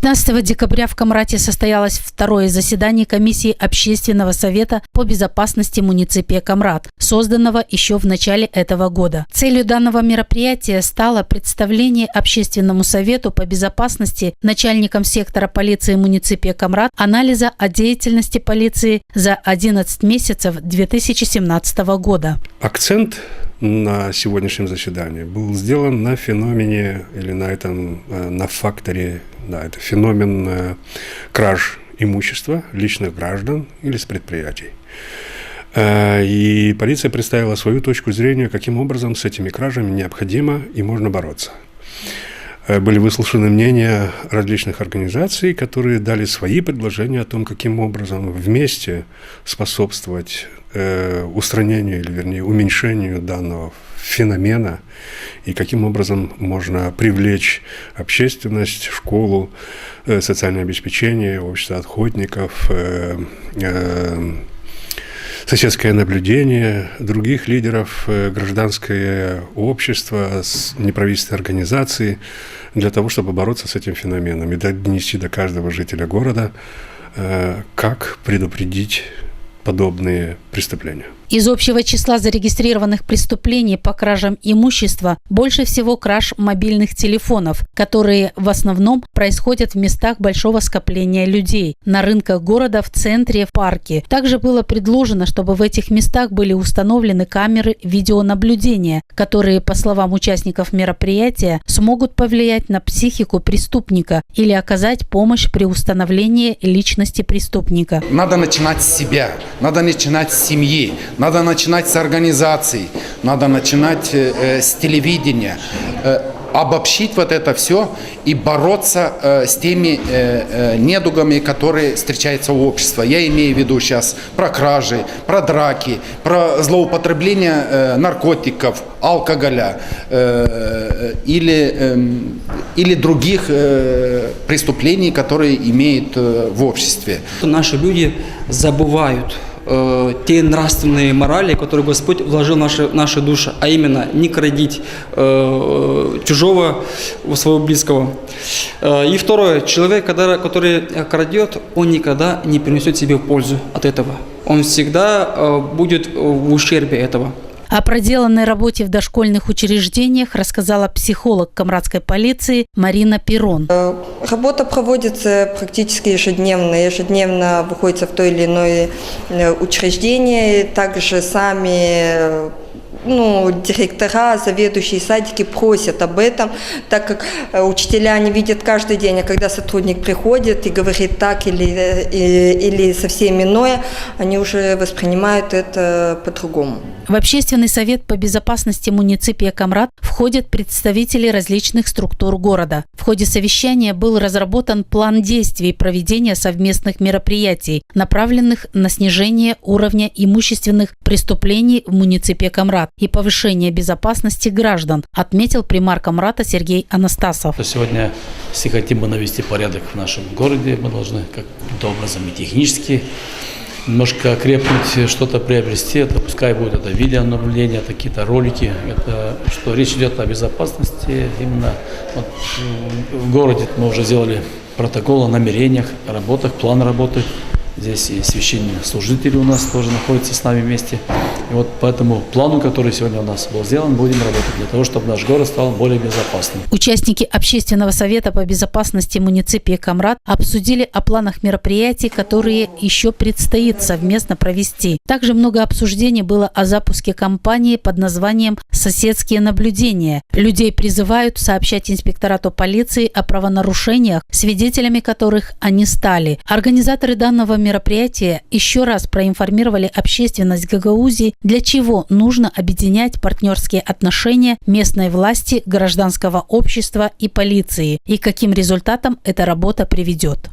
15 декабря в Камрате состоялось второе заседание комиссии Общественного совета по безопасности муниципия Камрат, созданного еще в начале этого года. Целью данного мероприятия стало представление Общественному совету по безопасности начальником сектора полиции муниципия Камрат анализа о деятельности полиции за 11 месяцев 2017 года. Акцент на сегодняшнем заседании был сделан на феномене или на факторе, это феномен краж имущества личных граждан или с предприятий. И полиция представила свою точку зрения, каким образом с этими кражами необходимо и можно бороться. Были выслушаны мнения различных организаций, которые дали свои предложения о том, каким образом вместе способствовать устранению, или вернее уменьшению данного феномена, и каким образом можно привлечь общественность, школу, социальное обеспечение, общество охотников, соседское наблюдение, других лидеров, гражданское общество, неправительственные организации, для того, чтобы бороться с этим феноменом и донести до каждого жителя города, как предупредить подобные преступления. Из общего числа зарегистрированных преступлений по кражам имущества больше всего краж мобильных телефонов, которые в основном происходят в местах большого скопления людей, на рынках города, в центре, в парке. Также было предложено, чтобы в этих местах были установлены камеры видеонаблюдения, которые, по словам участников мероприятия, смогут повлиять на психику преступника или оказать помощь при установлении личности преступника. Надо начинать с себя, надо начинать с семьи. Надо начинать с организаций, надо начинать с телевидения, обобщить вот это все и бороться с теми недугами, которые встречаются в обществе. Я имею в виду сейчас про кражи, про драки, про злоупотребление наркотиков, алкоголя или других преступлений, которые имеют в обществе. Наши люди забывают те нравственные морали, которые Господь вложил в наши души, а именно не крадить чужого своего близкого. И второе, человек, который крадет, он никогда не принесет себе пользу от этого. Он всегда будет в ущербе этого. О проделанной работе в дошкольных учреждениях рассказала психолог камратской полиции Марина Перрон. Работа проводится практически ежедневно. Ежедневно выходится в то или иное учреждение. Также сами директора, заведующие садики просят об этом, так как учителя не видят каждый день, а когда сотрудник приходит и говорит так или совсем иное, они уже воспринимают это по-другому. В Общественный совет по безопасности муниципия Камрат входят представители различных структур города. В ходе совещания был разработан план действий проведения совместных мероприятий, направленных на снижение уровня имущественных преступлений в муниципии Камрат и повышение безопасности граждан, отметил примар Камрата Сергей Анастасов. Сегодня, если хотим навести порядок в нашем городе, мы должны каким-то образом и технически немножко окрепнуть, что-то приобрести. Это пускай будет это видеонаблюдение, это какие-то ролики. Это что речь идет о безопасности. Именно в городе мы уже сделали протокол о намерениях, о работах, план работы. Здесь и священнослужители у нас тоже находятся с нами вместе. И вот по этому плану, который сегодня у нас был сделан, будем работать для того, чтобы наш город стал более безопасным. Участники Общественного совета по безопасности муниципии Камрат обсудили о планах мероприятий, которые еще предстоит совместно провести. Также много обсуждений было о запуске кампании под названием «Соседские наблюдения». Людей призывают сообщать инспекторату полиции о правонарушениях, свидетелями которых они стали. Организаторы данного мероприятия еще раз проинформировали общественность Гагаузии, для чего нужно объединять партнерские отношения местной власти, гражданского общества и полиции, и каким результатам эта работа приведет.